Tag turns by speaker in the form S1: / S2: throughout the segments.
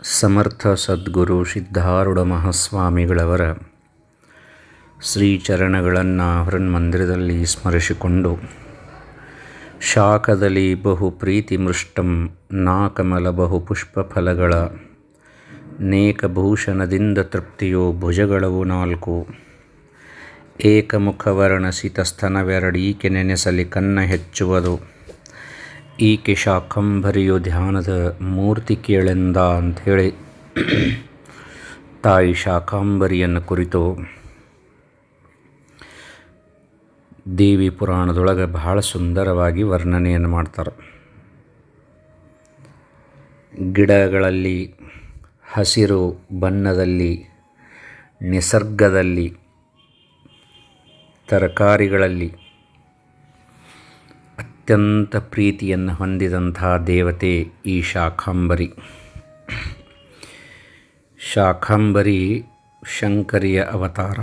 S1: ಸಮರ್ಥ ಸದ್ಗುರು ಸಿದ್ಧಾರೂಢ ಮಹಾಸ್ವಾಮಿಗಳವರ ಶ್ರೀಚರಣಗಳನ್ನು ಹೃನ್ಮಂದಿರದಲ್ಲಿ ಸ್ಮರಿಸಿಕೊಂಡು, ಶಾಖದಲ್ಲಿ ಬಹು ಪ್ರೀತಿ ಮೃಷ್ಟಂ ನಾ ಕಮಲ ಬಹು ಪುಷ್ಪಫಲಗಳ ನೇಕಭೂಷಣದಿಂದ ತೃಪ್ತಿಯೋ ಭುಜಗಳವು ನಾಲ್ಕು ಏಕಮುಖವರ್ಣ ಸಿತಸ್ತನವೆರಡೀಕೆ ನೆನೆಸಲಿ ಕನ್ನ ಹೆಚ್ಚುವುದು ಈಕೆ ಶಾಕಂಭರಿಯು ಧ್ಯಾನದ ಮೂರ್ತಿ ಕೇಳೆಂದ ಅಂಥೇಳಿ ತಾಯಿ ಶಾಕಾಂಬರಿಯನ್ನು ಕುರಿತು ದೇವಿ ಪುರಾಣದೊಳಗೆ ಬಹಳ ಸುಂದರವಾಗಿ ವರ್ಣನೆಯನ್ನು ಮಾಡ್ತಾರೆ. ಗಿಡಗಳಲ್ಲಿ, ಹಸಿರು ಬಣ್ಣದಲ್ಲಿ, ನಿಸರ್ಗದಲ್ಲಿ, ತರಕಾರಿಗಳಲ್ಲಿ ಅತ್ಯಂತ ಪ್ರೀತಿಯನ್ನು ಹೊಂದಿದಂಥ ದೇವತೆ ಈ ಶಾಕಾಂಬರಿ. ಶಾಕಾಂಬರಿ ಶಂಕರಿಯ ಅವತಾರ.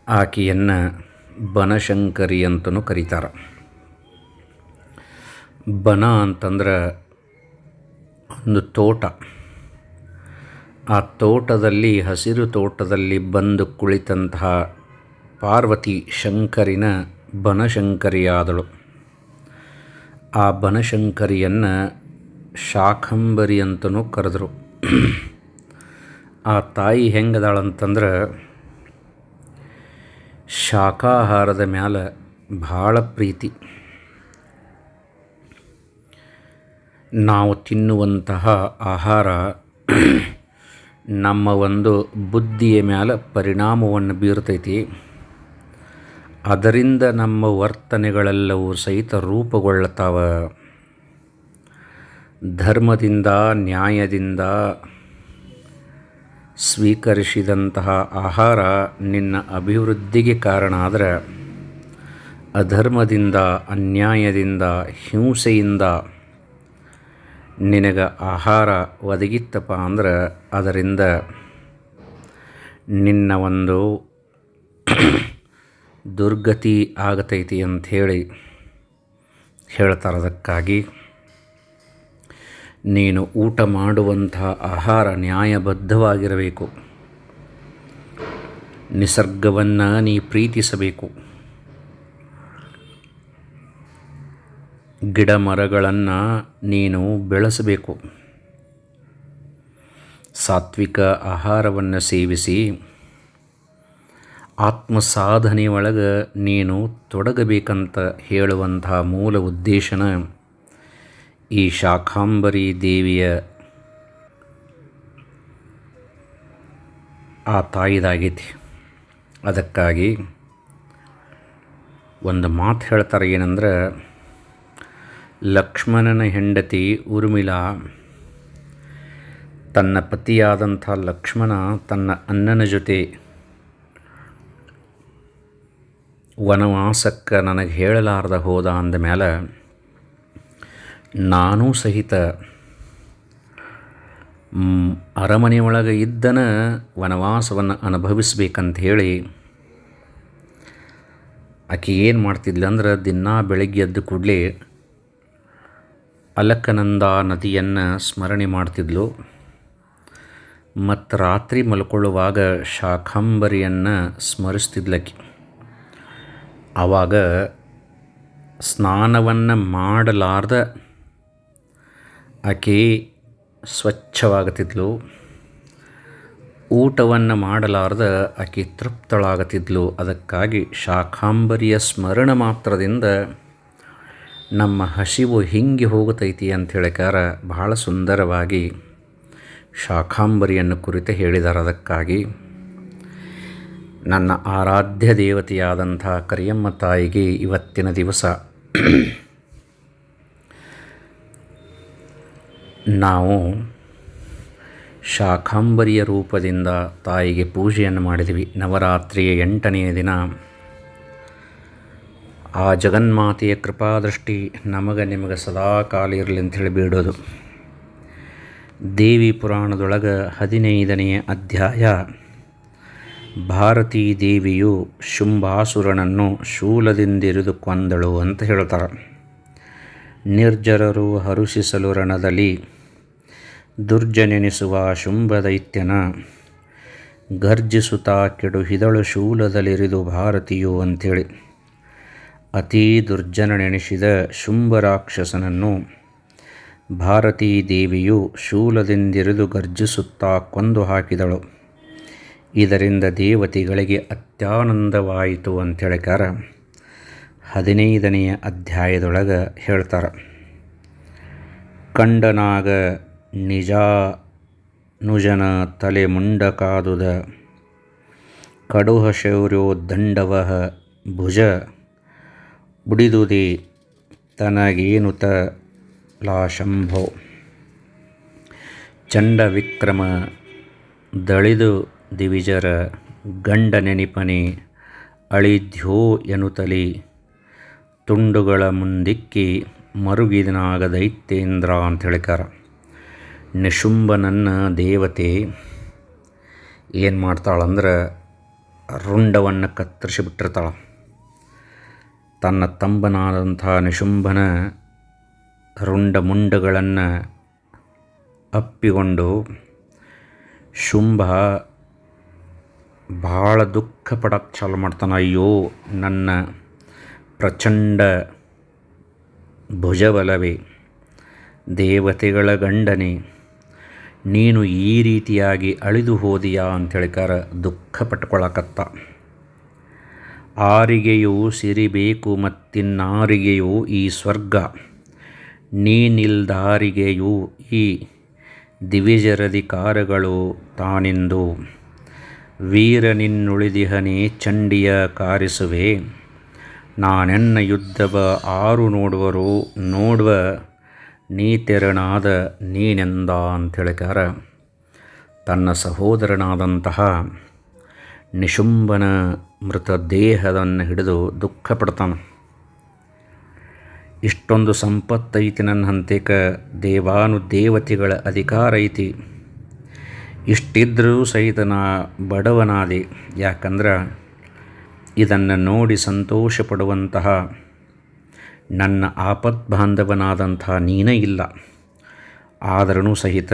S1: ಆಕೆಯನ್ನು ಬನಶಂಕರಿ ಅಂತಲೂ ಕರೀತಾರೆ. ಬನ ಅಂತಂದ್ರೆ ಒಂದು ತೋಟ. ಆ ತೋಟದಲ್ಲಿ, ಹಸಿರು ತೋಟದಲ್ಲಿ ಬಂದು ಕುಳಿತಂತಹ ಪಾರ್ವತಿ ಶಂಕರಿನ ಬನಶಂಕರಿಯಾದಳು. ಆ ಬನಶಂಕರಿಯನ್ನು ಶಾಕಾಂಬರಿ ಅಂತಲೂ ಕರೆದರು. ಆ ತಾಯಿ ಹೆಂಗದಾಳಂತಂದ್ರೆ ಶಾಕಾಹಾರದ ಮ್ಯಾಲೆ ಭಾಳ ಪ್ರೀತಿ. ನಾವು ತಿನ್ನುವಂತಹ ಆಹಾರ ನಮ್ಮ ಒಂದು ಬುದ್ಧಿಯ ಮ್ಯಾಲೆ ಪರಿಣಾಮವನ್ನು ಬೀರ್ತೈತಿ. ಅದರಿಂದ ನಮ್ಮ ವರ್ತನೆಗಳೆಲ್ಲವೂ ಸಹಿತ ರೂಪುಗೊಳ್ಳುತ್ತಾವ. ಧರ್ಮದಿಂದ, ನ್ಯಾಯದಿಂದ ಸ್ವೀಕರಿಸಿದಂತಹ ಆಹಾರ ನಿನ್ನ ಅಭಿವೃದ್ಧಿಗೆ ಕಾರಣ ಆದರೆ, ಅಧರ್ಮದಿಂದ, ಅನ್ಯಾಯದಿಂದ, ಹಿಂಸೆಯಿಂದ ನಿನಗೆ ಆಹಾರ ಒದಗಿತ್ತಪ್ಪ ಅಂದ್ರೆ ಅದರಿಂದ ನಿನ್ನ ಒಂದು ದುರ್ಗತಿ ಆಗತೈತಿ ಅಂಥೇಳಿ ಹೇಳ್ತಾರೆ. ಅದಕ್ಕಾಗಿ ನೀನು ಊಟ ಮಾಡುವಂಥ ಆಹಾರ ನ್ಯಾಯಬದ್ಧವಾಗಿರಬೇಕು. ನಿಸರ್ಗವನ್ನು ನೀ ಪ್ರೀತಿಸಬೇಕು. ಗಿಡ ಮರಗಳನ್ನು ನೀನು ಬೆಳೆಸಬೇಕು. ಸಾತ್ವಿಕ ಆಹಾರವನ್ನು ಸೇವಿಸಿ ಆತ್ಮ ಸಾಧನೆಯೊಳಗೆ ನೀನು ತೊಡಗಬೇಕಂತ ಹೇಳುವಂತಹ ಮೂಲ ಉದ್ದೇಶನ ಈ ಶಾಕಾಂಬರಿ ದೇವಿಯ ಆ ತಾಯಿದಾಗೈತಿ. ಅದಕ್ಕಾಗಿ ಒಂದು ಮಾತು ಹೇಳ್ತಾರೆ, ಏನಂದ್ರೆ ಲಕ್ಷ್ಮಣನ ಹೆಂಡತಿ ಊರ್ಮಿಳಾ ತನ್ನ ಪತಿಯಾದಂಥ ಲಕ್ಷ್ಮಣ ತನ್ನ ಅಣ್ಣನ ಜೊತೆ ವನವಾಸಕ್ಕೆ ನನಗೆ ಹೇಳಲಾರ್ದ ಹೋದ ಅಂದಮೇಲೆ ನಾನೂ ಸಹಿತ ಅರಮನೆಯೊಳಗೆ ಇದ್ದನ ವನವಾಸವನ್ನು ಅನುಭವಿಸ್ಬೇಕಂತ ಹೇಳಿ ಆಕೆ ಏನು ಮಾಡ್ತಿದ್ಲು ಅಂದ್ರೆ, ದಿನ ಬೆಳಗ್ಗೆ ಎದ್ದು ಕೂಡಲೇ ಅಲಕನಂದ ನದಿಯನ್ನು ಸ್ಮರಣೆ ಮಾಡ್ತಿದ್ಲು. ಮತ್ತು ರಾತ್ರಿ ಮಲ್ಕೊಳ್ಳುವಾಗ ಶಾಕಾಂಬರಿಯನ್ನು ಸ್ಮರಿಸ್ತಿದ್ಲಕ್ಕಿ. ಆವಾಗ ಸ್ನಾನವನ್ನು ಮಾಡಲಾರ್ದ ಆಕೆ ಸ್ವಚ್ಛವಾಗುತ್ತಿದ್ಲು. ಊಟವನ್ನು ಮಾಡಲಾರ್ದ ಆಕೆ ತೃಪ್ತಳಾಗುತ್ತಿದ್ಲು. ಅದಕ್ಕಾಗಿ ಶಾಕಾಂಬರಿಯ ಸ್ಮರಣ ಮಾತ್ರದಿಂದ ನಮ್ಮ ಹಸಿವು ಹಿಂಗೆ ಹೋಗುತ್ತೈತಿ ಅಂತ ಹೇಳಿಕಾರ ಬಹಳ ಸುಂದರವಾಗಿ ಶಾಕಾಂಬರಿಯನ್ನು ಕುರಿತು ಹೇಳಿದ್ದಾರೆ. ಅದಕ್ಕಾಗಿ ನನ್ನ ಆರಾಧ್ಯ ದೇವತೆಯಾದಂಥ ಕರಿಯಮ್ಮ ತಾಯಿಗೆ ಇವತ್ತಿನ ದಿವಸ ನಾವು ಶಾಕಾಂಬರಿಯ ರೂಪದಿಂದ ತಾಯಿಗೆ ಪೂಜೆಯನ್ನು ಮಾಡಿದ್ವಿ. ನವರಾತ್ರಿಯ 8ನೆಯ ದಿನ ಆ ಜಗನ್ಮಾತೆಯ ಕೃಪಾದೃಷ್ಟಿ ನಮಗೆ ನಿಮಗೆ ಸದಾ ಕಾಲ ಇರಲಿ ಅಂಥೇಳಿ ಬೇಡೋದು. ದೇವಿ ಪುರಾಣದೊಳಗೆ 15ನೆಯ ಅಧ್ಯಾಯ, ಭಾರತೀ ದೇವಿಯು ಶುಂಭಾಸುರನನ್ನು ಶೂಲದಿಂದಿರಿದು ಕೊಂದಳು ಅಂತ ಹೇಳ್ತಾರೆ. ನಿರ್ಜರರು ಹರುಷಿಸಲು ರಣದಲ್ಲಿ ದುರ್ಜನೆನಿಸುವ ಶುಂಭದೈತ್ಯನ ಗರ್ಜಿಸುತ್ತಾ ಕೆಡು ಹಿದಳು ಶೂಲದಲ್ಲಿರಿದು ಭಾರತೀಯು ಅಂಥೇಳಿ ಅತೀ ದುರ್ಜನನೆನಿಸಿದ ಶುಂಭರಾಕ್ಷಸನನ್ನು ಭಾರತೀ ದೇವಿಯು ಶೂಲದಿಂದಿರಿದು ಗರ್ಜಿಸುತ್ತಾ ಕೊಂದು ಹಾಕಿದಳು. ಇದರಿಂದ ದೇವತೆಗಳಿಗೆ ಅತ್ಯಾನಂದವಾಯಿತು ಅಂಥೇಳಿಕಾರ 15ನೆಯ ಅಧ್ಯಾಯದೊಳಗೆ ಹೇಳ್ತಾರೆ. ಕಂಡನಾಗ ನಿಜಾನುಜನ ತಲೆ ಮುಂಡಕಾದುದ ಕಡುಹ ಶೌರ್ಯೋ ದಂಡವಹ ಭುಜ ಬುಡಿದುದೇ ತನಗೇನುತ ಲಾಶಂಭೋ ಚಂಡ ವಿಕ್ರಮ ದಳಿದು ದಿವಿಜರ ಗಂಡ ನೆನಿಪನೆ ಅಳಿದ್ಯೋ ಎನ್ನುತ್ತಲಿ ತುಂಡುಗಳ ಮುಂದಿಕ್ಕಿ ಮರುಗಿದನಾಗ ದೈತ್ಯೇಂದ್ರ ಅಂತ ಹೇಳಿಕಾರ. ನಿಶುಂಭನನ್ನು ದೇವತೆ ಏನು ಮಾಡ್ತಾಳಂದ್ರೆ ರುಂಡವನ್ನು ಕತ್ತರಿಸಿಬಿಟ್ಟಿರ್ತಾಳೆ. ತನ್ನ ತಂಬನಾದಂಥ ನಿಶುಂಭನ ರುಂಡ ಮುಂಡಗಳನ್ನು ಅಪ್ಪಿಕೊಂಡು ಶುಂಭ ಭಾಳ ದುಃಖ ಪಡಕ್ಕೆ ಚಾಲು ಮಾಡ್ತಾನೆ. ಅಯ್ಯೋ ನನ್ನ ಪ್ರಚಂಡ ಭುಜಬಲವೇ, ದೇವತೆಗಳ ಗಂಡನೇ, ನೀನು ಈ ರೀತಿಯಾಗಿ ಅಳಿದು ಹೋದಿಯಾ ಅಂಥೇಳಿಕಾರ ದುಃಖ ಪಟ್ಕೊಳಕತ್ತ. ಆರಿಗೆಯೂ ಸಿರಿಬೇಕು ಮತ್ತಿನ್ನಾರಿಗೆಯೂ ಈ ಸ್ವರ್ಗ, ನೀನಿಲ್ದಾರಿಗೆಯೂ ಈ ದಿವಿಜರಧಿಕಾರಗಳು ತಾನೆಂದು ವೀರ ನಿನ್ನುಳಿದಿಹನೇ ಚಂಡಿಯ ಕಾರಿಸುವೆ, ನಾನೆನ್ನ ಯುದ್ಧವ ಆರು ನೋಡುವರು ನೋಡುವ ನೀತೆರನಾದ ನೀನೆಂದ ಅಂಥೇಳಿಕಾರ ತನ್ನ ಸಹೋದರನಾದಂತಹ ನಿಶುಂಭನ ಮೃತದೇಹವನ್ನು ಹಿಡಿದು ದುಃಖ ಪಡ್ತಾನೆ. ಇಷ್ಟೊಂದು ಸಂಪತ್ತೈತಿ ನನ್ನ ಹಂತೇಕ, ದೇವಾನುದೇವತೆಗಳ ಅಧಿಕಾರ ಐತಿ, ಇಷ್ಟಿದ್ದರೂ ಸಹಿತ ನಾ ಬಡವನಾದೆ. ಯಾಕಂದ್ರೆ ಇದನ್ನು ನೋಡಿ ಸಂತೋಷ ಪಡುವಂತಹ ನನ್ನ ಆಪದ್ಬಾಂಧವನಾದಂಥ ನೀನೇ ಇಲ್ಲ. ಆದರೂ ಸಹಿತ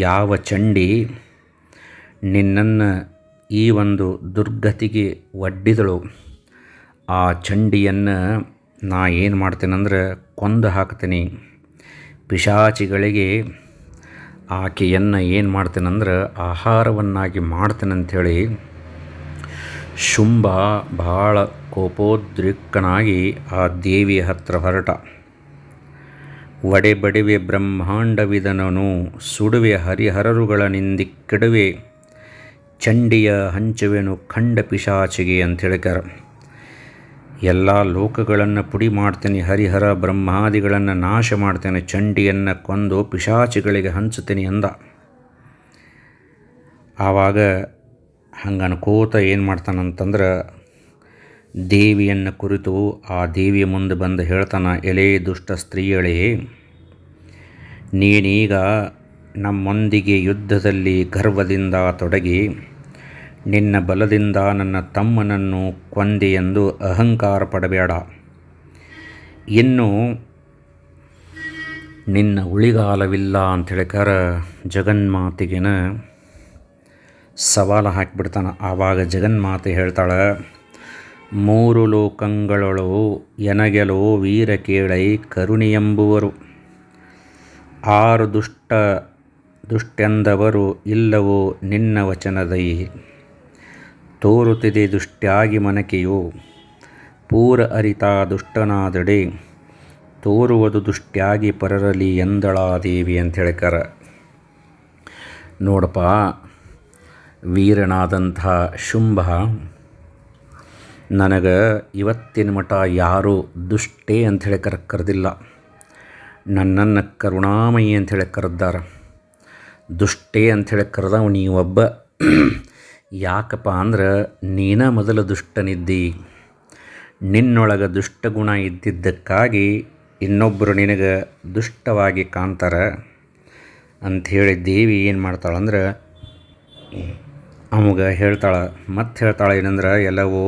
S1: ಯಾವ ಚಂಡಿ ನಿನ್ನನ್ನು ಈ ಒಂದು ದುರ್ಗತಿಗೆ ಒಡ್ಡಿದಳು, ಆ ಚಂಡಿಯನ್ನು ನಾ ಏನು ಮಾಡ್ತೇನೆಂದ್ರೆ ಕೊಂದು ಹಾಕ್ತೀನಿ. ಪಿಶಾಚಿಗಳಿಗೆ ಆಕೆಯನ್ನು ಏನು ಮಾಡ್ತೇನೆಂದ್ರೆ ಆಹಾರವನ್ನಾಗಿ ಮಾಡ್ತೇನಂಥೇಳಿ ಶುಂಭ ಭಾಳ ಕೋಪೋದ್ರಿಕ್ತನಾಗಿ ಆ ದೇವಿಯ ಹತ್ರ ಹೊರಟ. ಒಡೆಬಡಿವೆ ಬ್ರಹ್ಮಾಂಡವಿದನನು ಸುಡುವೆ ಹರಿಹರರುಗಳ ನಿಂದಿಕ್ಕಿಡುವೆ ಚಂಡಿಯ ಹಂಚುವೆನು ಖಂಡ ಪಿಶಾಚಿಗೆ ಅಂಥೇಳಿಕಾರ. ಎಲ್ಲ ಲೋಕಗಳನ್ನು ಪುಡಿ ಮಾಡ್ತೇನೆ, ಹರಿಹರ ಬ್ರಹ್ಮಾದಿಗಳನ್ನು ನಾಶ ಮಾಡ್ತೇನೆ, ಚಂಡಿಯನ್ನು ಕೊಂದು ಪಿಶಾಚಿಗಳಿಗೆ ಹಂಚುತ್ತೇನೆ ಅಂದ. ಆವಾಗ ಹಂಗೆ ಅನ್ಕೋತ ಏನು ಮಾಡ್ತಾನಂತಂದ್ರೆ ದೇವಿಯನ್ನು ಕುರಿತು ಆ ದೇವಿಯ ಮುಂದೆ ಬಂದು ಹೇಳ್ತಾನೆ, ಎಲೆ ದುಷ್ಟ ಸ್ತ್ರೀಯಳೇ, ನೀನೀಗ ನಮ್ಮೊಂದಿಗೆ ಯುದ್ಧದಲ್ಲಿ ಗರ್ವದಿಂದ ತೊಡಗಿ ನಿನ್ನ ಬಲದಿಂದ ನನ್ನ ತಮ್ಮನನ್ನು ಕೊಂದೆ ಎಂದು ಅಹಂಕಾರ ಪಡಬೇಡ. ಇನ್ನು ನಿನ್ನ ಉಳಿಗಾಲವಿಲ್ಲ ಅಂಥೇಳಿಕಾರ ಜಗನ್ಮಾತೆಗೆನ ಸವಾಲು ಹಾಕಿಬಿಡ್ತಾನೆ. ಆವಾಗ ಜಗನ್ಮಾತೆ ಹೇಳ್ತಾಳೆ, 3 ಲೋಕಗಳಳು ಎನಗೆಲೋ ವೀರ ಕೇಳೈ ಕರುಣಿಯೆಂಬುವರು, 6 ದುಷ್ಟೆಂದವರು ಇಲ್ಲವೋ ನಿನ್ನ ವಚನದೈ, ತೋರುತ್ತಿದೆ ದುಷ್ಟ್ಯಾಗಿ ಮನಕೆಯೋ ಪೂರ ಅರಿತಾ ದುಷ್ಟನಾದಡೆ, ತೋರುವುದು ದುಷ್ಟ್ಯಾಗಿ ಪರರಲಿ ಎಂದಳಾದೇವಿ ಅಂಥೇಳಿಕಾರ. ನೋಡಪ್ಪ, ವೀರನಾದಂಥ ಶುಂಭ ನನಗೆ ಇವತ್ತಿನ ಮಠ ಯಾರೂ ದುಷ್ಟೇ ಅಂಥೇಳಿ ಕರೆದಿಲ್ಲ, ನನ್ನನ್ನು ಕರುಣಾಮಯಿ ಅಂಥೇಳಿ ಕರೆದಾರ. ದುಷ್ಟೇ ಅಂಥೇಳಿ ಕರೆದವ ನೀವೊಬ್ಬ. ಯಾಕಪ್ಪ ಅಂದ್ರೆ ನೀನ ಮೊದಲು ದುಷ್ಟನಿದ್ದಿ, ನಿನ್ನೊಳಗೆ ದುಷ್ಟಗುಣ ಇದ್ದಿದ್ದಕ್ಕಾಗಿ ಇನ್ನೊಬ್ಬರು ನಿನಗೆ ದುಷ್ಟವಾಗಿ ಕಾಣ್ತಾರೆ ಅಂಥೇಳಿ ದೇವಿ ಏನು ಮಾಡ್ತಾಳಂದ್ರೆ ಅವಾಗ ಹೇಳ್ತಾಳೆ ಏನಂದ್ರೆ, ಎಲ್ಲವೂ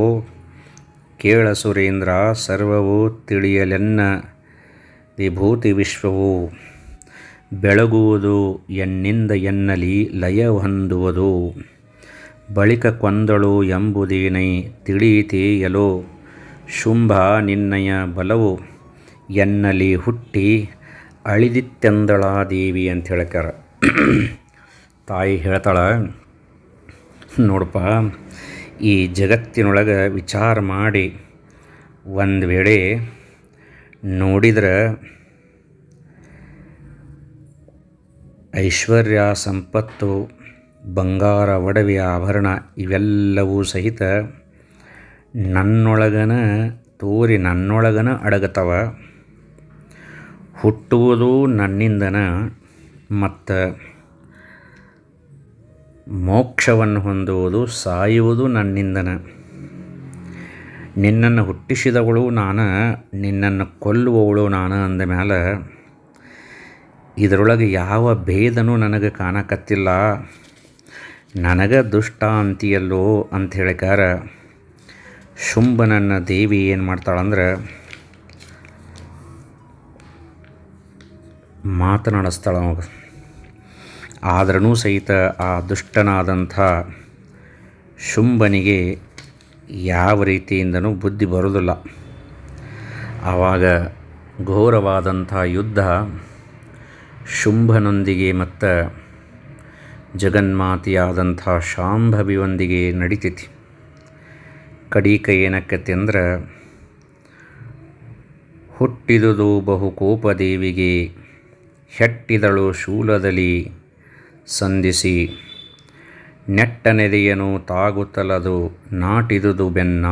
S1: ಕೇಳ ಸುರೇಂದ್ರ, ಸರ್ವವೂ ತಿಳಿಯಲೆನ್ನ ವಿಭೂತಿ ವಿಶ್ವವು ಬೆಳಗುವುದು ಎನ್ನಿಂದ ಎನ್ನಲಿ ಲಯ ಹೊಂದುವುದು. ಬಳಿಕ ಕೊಂದಳು ಎಂಬುದೇನೈ ತಿಳಿಯಿತೇಯಲೋ. ಶುಂಭ ನಿನ್ನಯ ಬಲವು ಎನ್ನಲಿ ಹುಟ್ಟಿ ಅಳಿದಿತ್ತೆಂದಳ ದೇವಿ ಅಂತ ಹೇಳ್ಯಾರ. ತಾಯಿ ಹೇಳ್ತಾಳೆ, ನೋಡಪ್ಪ, ಈ ಜಗತ್ತಿನೊಳಗೆ ವಿಚಾರ ಮಾಡಿ ಒಂದು ವೇಳೆ ನೋಡಿದ್ರೆ ಐಶ್ವರ್ಯ, ಸಂಪತ್ತು, ಬಂಗಾರ, ಒಡವೆ, ಆಭರಣ ಇವೆಲ್ಲವೂ ಸಹಿತ ನನ್ನೊಳಗನ ತೋರಿ ನನ್ನೊಳಗನ ಅಡಗತವ. ಹುಟ್ಟುವುದು ನನ್ನಿಂದನ ಮತ್ತು ಮೋಕ್ಷವನ್ನು ಹೊಂದುವುದು, ಸಾಯುವುದು ನನ್ನಿಂದನ. ನಿನ್ನನ್ನು ಹುಟ್ಟಿಸಿದವಳು ನಾನು, ನಿನ್ನನ್ನು ಕೊಲ್ಲುವವಳು ನಾನು ಅಂದ ಮೇಲೆ ಇದರೊಳಗೆ ಯಾವ ಭೇದನೂ ನನಗೆ ಕಾಣಕತ್ತಿಲ್ಲ. ನನಗೆ ದುಷ್ಟ ಅಂತೀಯಲ್ಲೋ ಅಂತ ಹೇಳಿಕಾರ ಶುಂಭನನ್ನು ದೇವಿ ಏನು ಮಾಡ್ತಾಳಂದ್ರೆ ಮಾತನಾಡಿಸ್ತಾಳ. ಆದ್ರೂ ಸಹಿತ ಆ ದುಷ್ಟನಾದಂಥ ಶುಂಭನಿಗೆ ಯಾವ ರೀತಿಯಿಂದನೂ ಬುದ್ಧಿ ಬರೋದಿಲ್ಲ. ಆವಾಗ ಘೋರವಾದಂಥ ಯುದ್ಧ ಶುಂಭನೊಂದಿಗೆ ಮತ್ತು ಜಗನ್ಮಾತೆಯಾದಂಥ ಶಾಂಭವಿಯೊಂದಿಗೆ ನಡೀತೈತಿ. ಕಡೀಕ ಏನಕ್ಕತಿ ಅಂದ್ರೆ, ಹುಟ್ಟಿದುದು ಬಹುಕೋಪದೇವಿಗೆ ಹೆಟ್ಟಿದಳು ಶೂಲದಲ್ಲಿ ಸಂಧಿಸಿ. ನೆಟ್ಟನೆದೆಯನು ತಾಗುತ್ತಲದು ನಾಟಿದುದು ಬೆನ್ನ.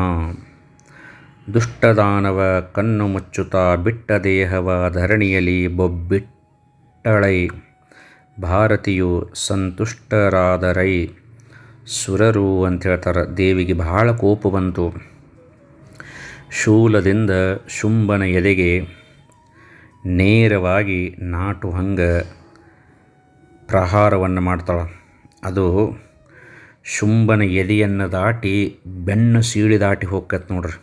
S1: ದುಷ್ಟದಾನವ ಕಣ್ಣು ಮುಚ್ಚುತ್ತಾ ಬಿಟ್ಟ ದೇಹವ ಧರಣಿಯಲ್ಲಿ ಬೊಬ್ಬಿಟ್ಟಳೈ. ಭಾರತಿಯು ಸಂತುಷ್ಟರಾದರೈ ಸುರರು ಅಂತ ಹೇಳ್ತಾರೆ. ದೇವಿಗೆ ಬಹಳ ಕೋಪ ಬಂತು. ಶೂಲದಿಂದ ಶುಂಭನ ಎದೆಗೆ ನೇರವಾಗಿ ನಾಟು ಹಂಗೆ ಪ್ರಹಾರವನ್ನು ಮಾಡ್ತಾಳೆ. ಅದು ಶುಂಭನ ಎದೆಯನ್ನು ದಾಟಿ ಬೆನ್ನು ಸೀಳಿ ದಾಟಿ ಹೋಗ್ತೈತೆ ನೋಡ್ರಿ.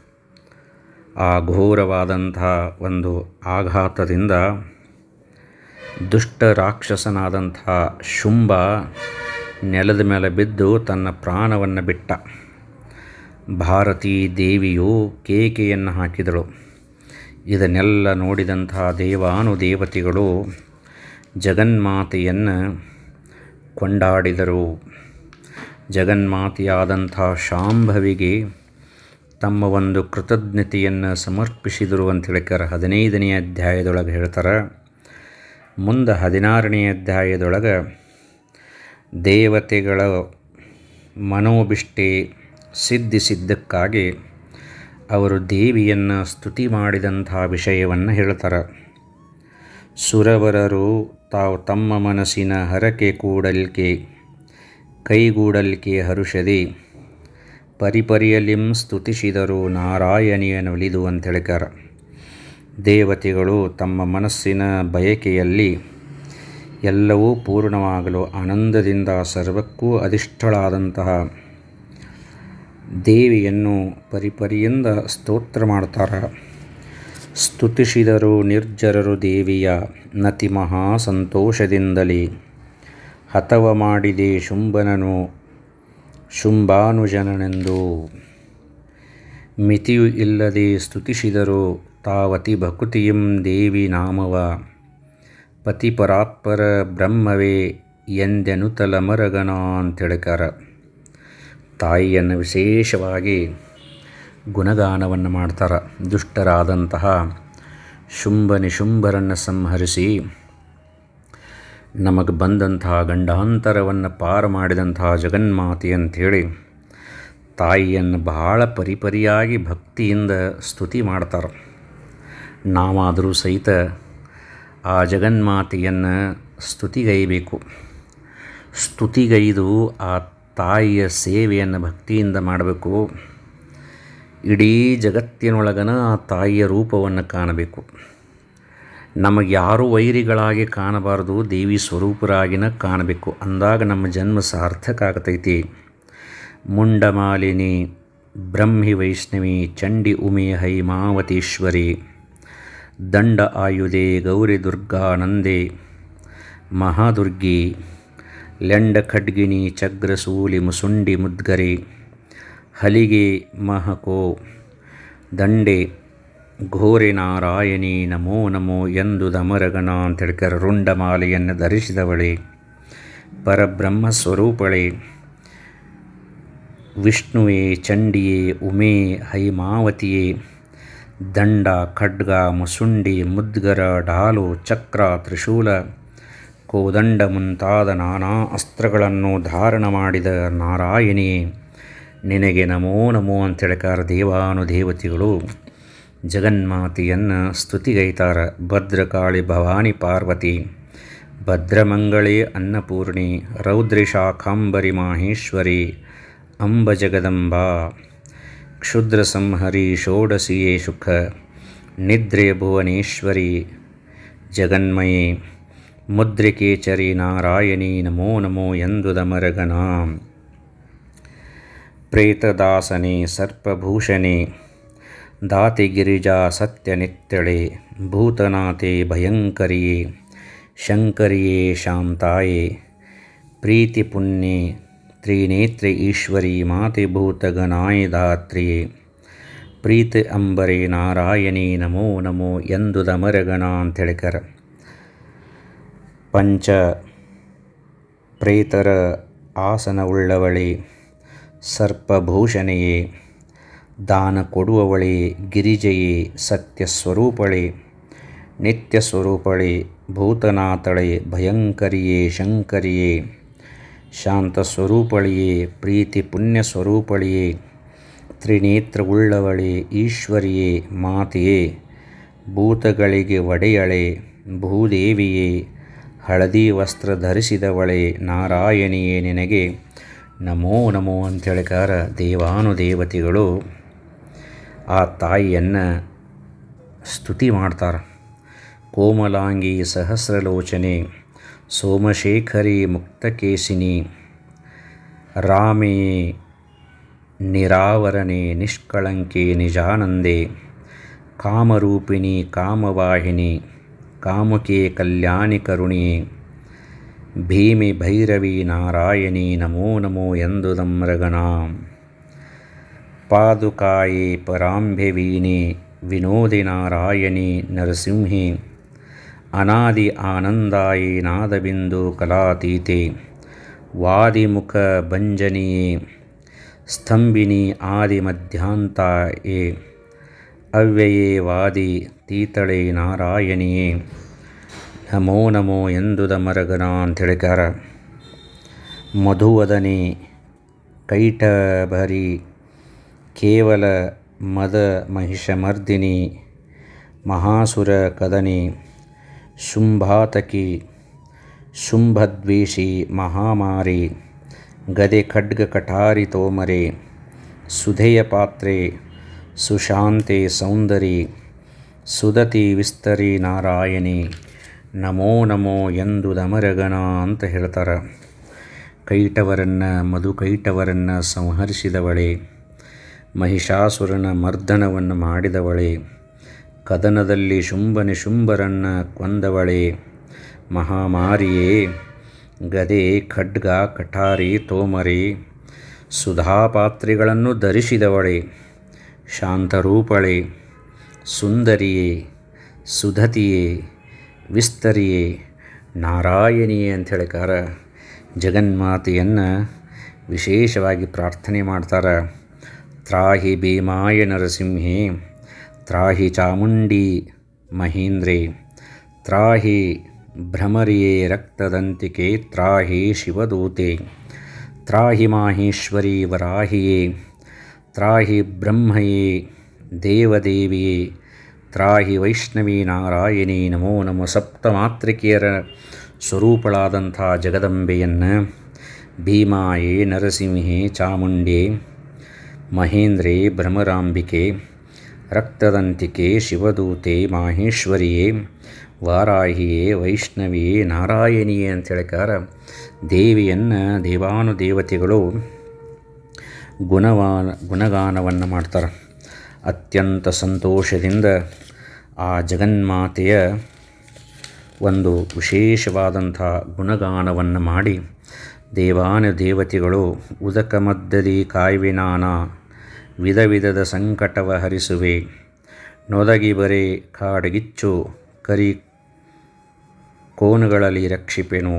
S1: ಆ ಘೋರವಾದಂಥ ಒಂದು ಆಘಾತದಿಂದ ದುಷ್ಟ ರಾಕ್ಷಸನಾದಂಥ ಶುಂಭ ನೆಲದ ಮೇಲೆ ಬಿದ್ದು ತನ್ನ ಪ್ರಾಣವನ್ನು ಬಿಟ್ಟ. ಭಾರತೀ ದೇವಿಯು ಕೇಕೆಯನ್ನು ಹಾಕಿದಳು. ಇದನ್ನೆಲ್ಲ ನೋಡಿದಂಥ ದೇವಾನುದೇವತೆಗಳು ಜಗನ್ಮಾತೆಯನ್ನು ಕೊಂಡಾಡಿದರು. ಜಗನ್ಮಾತೆಯಾದಂಥ ಶಾಂಭವಿಗೆ ತಮ್ಮ ಒಂದು ಕೃತಜ್ಞತೆಯನ್ನು ಸಮರ್ಪಿಸಿದರು ಅಂತ ಹೇಳ್ತಾರೆ. 15ನೇ ಅಧ್ಯಾಯದೊಳಗೆ ಹೇಳ್ತಾರೆ. ಮುಂದೆ 16ನೇ ಅಧ್ಯಾಯದೊಳಗೆ ದೇವತೆಗಳ ಮನೋಭಿಷ್ಟೆ ಸಿದ್ಧಿಸಿದ್ದಕ್ಕಾಗಿ ಅವರು ದೇವಿಯನ್ನು ಸ್ತುತಿ ಮಾಡಿದಂಥ ವಿಷಯವನ್ನು ಹೇಳ್ತಾರೆ. ಸುರವರರು ತಾವು ತಮ್ಮ ಮನಸ್ಸಿನ ಹರಕೆ ಕೂಡಲ್ಕೆ ಕೈಗೂಡಲ್ಕೆ ಹರುಷದಿ ಪರಿಪರಿಯಲಿಂ ಸ್ತುತಿಸಿದರು ನಾರಾಯಣಿಯನೊಲಿದು ಅಂತ ಹೇಳ್ತಾರೆ. ದೇವತೆಗಳು ತಮ್ಮ ಮನಸ್ಸಿನ ಬಯಕೆಯಲ್ಲಿ ಎಲ್ಲವೂ ಪೂರ್ಣವಾಗಲು ಆನಂದದಿಂದ ಸರ್ವಕ್ಕೂ ಅಧಿಷ್ಠಳಾದಂತಹ ದೇವಿಯನ್ನು ಪರಿಪರಿಯಿಂದ ಸ್ತೋತ್ರ ಮಾಡ್ತಾರೆ. ಸ್ತುತಿಸಿದರು ನಿರ್ಜರರು ದೇವಿಯ ನತಿ ಮಹಾ ಸಂತೋಷದಿಂದಲೇ. ಹತವ ಮಾಡಿದೆ ಶುಂಭನನು ಶುಂಭಾನುಜನನೆಂದು. ಮಿತಿಯು ಇಲ್ಲದೆ ಸ್ತುತಿಸಿದರು ತಾವತಿ ಭಕುತಿಯಂ ದೇವಿ ನಾಮವ. ಪತಿಪರಾತ್ಪರ ಬ್ರಹ್ಮವೇ ಎಂದೆನುತಲ ಮರಗಣ ಅಂತೇಳಿಕಾರ. ತಾಯಿಯನ್ನು ವಿಶೇಷವಾಗಿ ಗುಣಗಾನವನ್ನು ಮಾಡ್ತಾರೆ. ದುಷ್ಟರಾದಂತಹ ಶುಂಭನಿಶುಂಭರನ್ನು ಸಂಹರಿಸಿ ನಮಗೆ ಬಂದಂತಹ ಗಂಡಾಂತರವನ್ನು ಪಾರು ಮಾಡಿದಂತಹ ಜಗನ್ಮಾತೆ ಅಂಥೇಳಿ ತಾಯಿಯನ್ನು ಬಹಳ ಪರಿಪರಿಯಾಗಿ ಭಕ್ತಿಯಿಂದ ಸ್ತುತಿ ಮಾಡ್ತಾರೆ. ನಾವಾದರೂ ಸಹಿತ ಆ ಜಗನ್ಮಾತೆಯನ್ನು ಸ್ತುತಿಗೈಬೇಕು. ಸ್ತುತಿಗೈದು ಆ ತಾಯಿಯ ಸೇವೆಯನ್ನು ಭಕ್ತಿಯಿಂದ ಮಾಡಬೇಕು. ಇಡೀ ಜಗತ್ತಿನೊಳಗನ ಆ ತಾಯಿಯ ರೂಪವನ್ನು ಕಾಣಬೇಕು. ನಮಗೆ ಯಾರೂ ವೈರಿಗಳಾಗಿ ಕಾಣಬಾರ್ದು, ದೇವಿ ಸ್ವರೂಪರಾಗಿನ ಕಾಣಬೇಕು. ಅಂದಾಗ ನಮ್ಮ ಜನ್ಮ ಸಾರ್ಥಕ ಆಗ್ತೈತಿ. ಮುಂಡಮಾಲಿನಿ ಬ್ರಹ್ಮಿ ವೈಷ್ಣವಿ ಚಂಡಿ ಉಮೆ ಹೈಮಾವತೀಶ್ವರಿ ದಂಡ ಆಯುಧೆ ಗೌರಿ ದುರ್ಗಾ ನಂದೆ ಮಹಾದುರ್ಗಿ ಲೆಂಡ ಖಡ್ಗಿಣಿ ಚಗ್ರಸೂಲಿ ಮುಸುಂಡಿ ಮುದ್ಗರೆ ಹಲಿಗೆ ಮಹಕೋ ದಂಡೆ ಘೋರೆ ನಾರಾಯಣಿ ನಮೋ ನಮೋ ಎಂದು ದಮರಗಣ ಅಂತ ಹೇಳ್ತಾರೆ. ರುಂಡಮಾಲೆಯನ್ನು ಧರಿಸಿದವಳೆ, ಪರಬ್ರಹ್ಮ ಸ್ವರೂಪಳೆ, ವಿಷ್ಣುವೇ, ಚಂಡಿಯೇ, ಉಮೇ, ಹೈಮಾವತಿಯೇ, ದಂಡ, ಖಡ್ಗ, ಮುಸುಂಡಿ, ಮುದ್ಗರ, ಡಾಲು, ಚಕ್ರ, ತ್ರಿಶೂಲ, ಕೋದಂಡ ಮುಂತಾದ ನಾನಾ ಅಸ್ತ್ರಗಳನ್ನು ಧಾರಣ ಮಾಡಿದ ನಾರಾಯಣಿಯೇ ನಿನಗೆ ನಮೋ ನಮೋ ಅಂತೇಳಿಕಾರ ದೇವಾನುದೇವತೆಗಳು ಜಗನ್ಮಾತೆಯನ್ನು ಸ್ತುತಿಗೈತಾರ. ಭದ್ರಕಾಳಿ ಭವಾನಿ ಪಾರ್ವತಿ, ಭದ್ರಮಂಗಳೇ ಅನ್ನಪೂರ್ಣಿ, ರೌದ್ರಿ ಶಾಖಾಂಬರಿ ಮಾಹೇಶ್ವರಿ, ಅಂಬ ಜಗದಂಬಾ, ಕ್ಷುದ್ರ ಸಂಹರಿ ಷೋಡಶಿಯೇ ಸುಖ ನಿದ್ರೆ ಭುವನೇಶ್ವರಿ ಜಗನ್ಮಯೇ, ಮುದ್ರಿಕೇಚರಿ ನಾರಾಯಣಿ ನಮೋ ನಮೋ ಎಂದು ದಮರಗಣ. ಪ್ರೇತದಾಸನೆ ಸರ್ಪಭೂಷಣೆ ದಾತಿ ಗಿರಿಜಾ ಸತ್ಯನಿತ್ಯಳೆ, ಭೂತನಾಥೆ ಭಯಂಕರಿಯೇ, ಶಂಕರಿಯೇ ಶಾಂತಾಯೇ, ಪ್ರೀತಿ ಪುಣ್ಯೆ ತ್ರಿನೇತ್ರೆ ಈಶ್ವರಿ, ಮಾತೆ ಭೂತಗಣಾಯ ಧಾತ್ರಿಯೇ, ಪ್ರೀತಿ ಅಂಬರೆ ನಾರಾಯಣಿ ನಮೋ ನಮೋ ಎಂದು ದಮರಗಣ ಅಂತೇಳಿಕರ. ಪಂಚ ಪ್ರೇತರ ಆಸನವುಳ್ಳವಳೆ, ಸರ್ಪಭೂಷಣೆಯೇ, ದಾನ ಕೊಡುವವಳೆ, ಗಿರಿಜೆಯೇ, ಸತ್ಯಸ್ವರೂಪಳೆ, ನಿತ್ಯಸ್ವರೂಪಳೆ, ಭೂತನಾಥಳೆ, ಭಯಂಕರಿಯೇ, ಶಂಕರಿಯೇ, ಶಾಂತಸ್ವರೂಪಳೆಯೇ, ಪ್ರೀತಿ ಪುಣ್ಯಸ್ವರೂಪಳೆಯೇ, ತ್ರಿನೇತ್ರವುಳ್ಳವಳೆ, ಈಶ್ವರಿಯೇ, ಮಾತೆಯೇ, ಭೂತಗಳಿಗೆ ಒಡೆಯಳೆ, ಭೂದೇವಿಯೇ, ಹಳದಿ ವಸ್ತ್ರ ಧರಿಸಿದವಳೆ ನಾರಾಯಣಿಯೇ ನಿನಗೆ ನಮೋ ನಮೋ ಅಂತೇಳಿಕಾರ ದೇವಾನುದೇವತೆಗಳು ಆ ತಾಯಿಯನ್ನು ಸ್ತುತಿ ಮಾಡ್ತಾರೆ. ಕೋಮಲಾಂಗಿ ಸಹಸ್ರಲೋಚನೆ ಸೋಮಶೇಖರಿ ಮುಕ್ತಕೇಶಿನಿ, ರಾಮೇ ನಿರಾವರಣೆ ನಿಷ್ಕಳಂಕೆ ನಿಜಾನಂದೆ, ಕಾಮರೂಪಿಣಿ ಕಾಮವಾಹಿನಿ, ಕಾಮುಕೆ ಕಲ್ಯಾಣಿ ಕರುಣಿಯೇ, ಭೀಮಿ ಭೈರವಿ ನಾರಾಯಣಿ ನಮೋ ನಮೋ ಎಂದು ದಮ್ರಗಣ. ಪಾದುಕಾಯೇ ಪರಾಂಭೆವೀಣೆ ವಿನೋದಿ ನಾರಾಯಣಿ ನರಸಿಂಹಿ, ಅನಾದಿ ಆನಂದಾಯೇ ನಾದಬಿಂದು ಕಲಾತೀತೆ, ವಾದಿಮುಖ ಭಂಜನಿಯೇ, ಸ್ತಂಭಿನಿ ಆದಿ ಮಧ್ಯಾಂತಾಯೇ, ಅವ್ಯಯೇ ವಾದಿ ತೀತಳೆ ನಾರಾಯಣಿಯೇ ನಮೋ ನಮೋ ಎಂದು ದಮರಗಣ ಅಂತೇಳಿಕಾರ. ಮಧುವದನೆ ಕೈಟಭರಿ ಕೇವಲ ಮದ ಮಹಿಷಮರ್ದಿನಿ, ಮಹಾಸುರ ಕದನಿ ಶುಂಭಾತಕಿ, ಶುಂಭದ್ವೇಷಿ ಮಹಾಮಾರಿ, ಗದೆ ಖಡ್ಗ ಕಠಾರಿ ತೋಮರೆ, ಸುಧೆಯ ಪಾತ್ರೆ ಸುಶಾಂತೆ ಸೌಂದರಿ, ಸುದತಿ ವಿಸ್ತರಿ ನಾರಾಯಣಿ ನಮೋ ನಮೋ ಎಂದು ದಮರಗಣ ಅಂತ ಹೇಳ್ತಾರೆ. ಕೈಟವರನ್ನು ಮಧುಕೈಟವರನ್ನು ಸಂಹರಿಸಿದವಳೆ, ಮಹಿಷಾಸುರನ ಮರ್ದನವನ್ನು ಮಾಡಿದವಳೆ, ಕದನದಲ್ಲಿ ಶುಂಭರನ್ನು ಕೊಂದವಳೆ, ಮಹಾಮಾರಿಯೇ, ಗದೆ ಖಡ್ಗ ಕಠಾರಿ ತೋಮರೆ, ಸುಧಾಪಾತ್ರೆಗಳನ್ನು ಧರಿಸಿದವಳೆ, ಶಾಂತರೂಪಳೆ, ಸುಂದರಿಯೇ, ಸುಧತಿಯೇ, ವಿಸ್ತರಿಯೇ, ನಾರಾಯಣಿಯೇ ಅಂಥೇಳಿಕಾರ ಜಗನ್ಮಾತೆಯನ್ನು ವಿಶೇಷವಾಗಿ ಪ್ರಾರ್ಥನೆ ಮಾಡ್ತಾರೆ. ತ್ರಾಹಿ ಭೀಮಾಯ ನರಸಿಂಹೇ, ತ್ರಾಹಿ ಚಾಮುಂಡಿ ಮಹೇಂದ್ರೇ, ತ್ರಾಹಿ ಭ್ರಮರಿಯೇ ರಕ್ತದಂತಿಕೆ, ತ್ರಾಹಿ ಶಿವದೂತೆ, ತ್ರಾಹಿ ಮಾಹೇಶ್ವರಿ ವರಾಹಿಯೇ, ತ್ರಾಹಿ ಬ್ರಹ್ಮಯೇ ದೇವದೇವಿಯೇ, ತ್ರಾಹಿ ವೈಷ್ಣವಿ ನಾರಾಯಣಿ ನಮೋ ನಮೋ. ಸಪ್ತಮಾತೃಕೆಯರ ಸ್ವರೂಪಳಾದಂಥ ಜಗದಂಬೆಯನ್ನು ಭೀಮಾಯೇ, ನರಸಿಂಹೇ, ಚಾಮುಂಡೇ, ಮಹೇಂದ್ರೇ, ಭ್ರಮರಾಂಬಿಕೆ, ರಕ್ತದಂತಿಕೆ, ಶಿವದೂತೆ, ಮಾಹೇಶ್ವರಿಯೇ, ವಾರಾಹಿಯೇ, ವೈಷ್ಣವಿಯೇ, ನಾರಾಯಣಿಯೇ ಅಂತೇಳಿಕಾರ ದೇವಿಯನ್ನು ದೇವಾನುದೇವತೆಗಳು ಗುಣಗಾನವನ್ನು ಮಾಡ್ತಾರೆ. ಅತ್ಯಂತ ಸಂತೋಷದಿಂದ ಆ ಜಗನ್ಮಾತೆಯ ಒಂದು ವಿಶೇಷವಾದಂಥ ಗುಣಗಾನವನ್ನು ಮಾಡಿ ದೇವಾನುದೇವತೆಗಳು ಉದಕ ಮಧ್ಯದಿ ಕಾಯ್ವಿನಾನ ವಿಧ ವಿಧದ ಸಂಕಟವ ಹರಿಸುವೆ ನೊದಗಿ ಬರೆ ಕಾಡಗಿಚ್ಚು ಕರಿ ಕೋನುಗಳಲ್ಲಿ ರಕ್ಷಿಪೆನು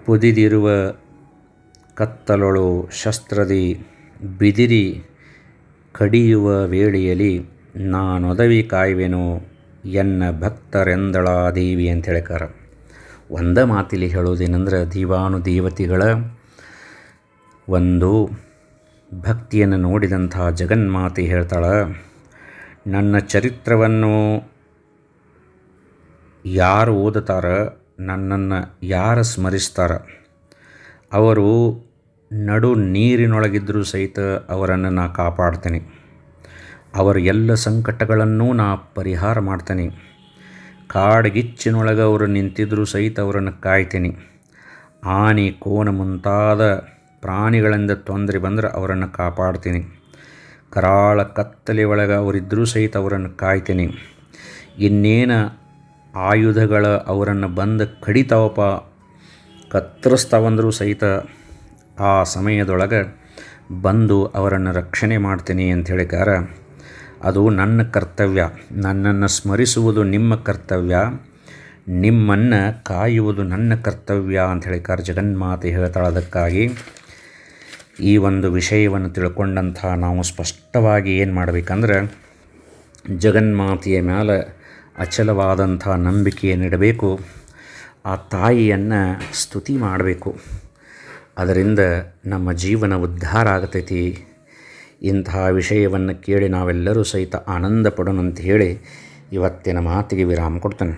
S1: ಪುದಿದಿರುವ ಕತ್ತಲೊಳು ಶಸ್ತ್ರದಿ ಬಿದಿರಿ ಕಡಿಯುವ ವೇಳೆಯಲ್ಲಿ ನಾನೊದವಿ ಕಾಯುವೆನು ಎನ್ನ ಭಕ್ತರೆಂದಳ ದೇವಿ ಅಂತ ಹೇಳ್ಕಾರ. ಒಂದ ಮಾತಿಲಿ ಹೇಳೋದೇನೆಂದ್ರೆ ದೇವಾನುದೇವತೆಗಳ ಒಂದು ಭಕ್ತಿಯನ್ನು ನೋಡಿದಂಥ ಜಗನ್ಮಾತೆ ಹೇಳ್ತಾಳೆ, ನನ್ನ ಚರಿತ್ರವನ್ನು ಯಾರು ಓದುತ್ತಾರ, ನನ್ನನ್ನು ಯಾರು ಸ್ಮರಿಸ್ತಾರ, ಅವರು ನಡು ನೀರಿನೊಳಗಿದ್ದರೂ ಸಹಿತ ಅವರನ್ನು ನಾ ಕಾಪಾಡ್ತೇನೆ. ಅವರ ಎಲ್ಲ ಸಂಕಟಗಳನ್ನೂ ನಾ ಪರಿಹಾರ ಮಾಡ್ತೇನೆ. ಕಾಡ್ಗಿಚ್ಚಿನೊಳಗೆ ಅವರು ನಿಂತಿದ್ದರೂ ಸಹಿತ ಅವರನ್ನು ಕಾಯ್ತೀನಿ. ಆನೆ ಕೋನ ಮುಂತಾದ ಪ್ರಾಣಿಗಳಿಂದ ತೊಂದರೆ ಬಂದರೆ ಅವರನ್ನು ಕಾಪಾಡ್ತೀನಿ. ಕರಾಳ ಕತ್ತಲೆ ಒಳಗೆ ಅವರಿದ್ದರೂ ಸಹಿತ ಅವರನ್ನು ಕಾಯ್ತೀನಿ. ಇನ್ನೇನು ಆಯುಧಗಳ ಅವರನ್ನು ಬಂದು ಕಡಿತಾವಪ್ಪ, ಕತ್ತರಿಸ್ತಾವಂದರೂ ಸಹಿತ ಆ ಸಮಯದೊಳಗೆ ಬಂದು ಅವರನ್ನು ರಕ್ಷಣೆ ಮಾಡ್ತೀನಿ ಅಂತ ಹೇಳಿಕಾರ. ಅದು ನನ್ನ ಕರ್ತವ್ಯ. ನನ್ನನ್ನು ಸ್ಮರಿಸುವುದು ನಿಮ್ಮ ಕರ್ತವ್ಯ, ನಿಮ್ಮನ್ನು ಕಾಯುವುದು ನನ್ನ ಕರ್ತವ್ಯ ಅಂತ ಹೇಳಿಕಾರ ಜಗನ್ಮಾತೆ ಹೇಳ್ತಾಳೆ. ಅದಕ್ಕಾಗಿ ಈ ಒಂದು ವಿಷಯವನ್ನು ತಿಳ್ಕೊಂಡಂಥ ನಾವು ಸ್ಪಷ್ಟವಾಗಿ ಏನು ಮಾಡಬೇಕಂದ್ರೆ ಜಗನ್ಮಾತೆಯ ಮೇಲೆ ಅಚಲವಾದಂಥ ನಂಬಿಕೆಯನ್ನಿಡಬೇಕು. ಆ ತಾಯಿಯನ್ನು ಸ್ತುತಿ ಮಾಡಬೇಕು. ಅದರಿಂದ ನಮ್ಮ ಜೀವನ ಉದ್ಧಾರ ಆಗತೈತಿ. ಇಂತಹ ವಿಷಯವನ್ನು ಕೇಳಿ ನಾವೆಲ್ಲರೂ ಸಹಿತ ಆನಂದ ಪಡೋಣ ಅಂತ ಹೇಳಿ ಇವತ್ತಿನ ಮಾತಿಗೆ ವಿರಾಮ ಕೊಡ್ತೇನೆ.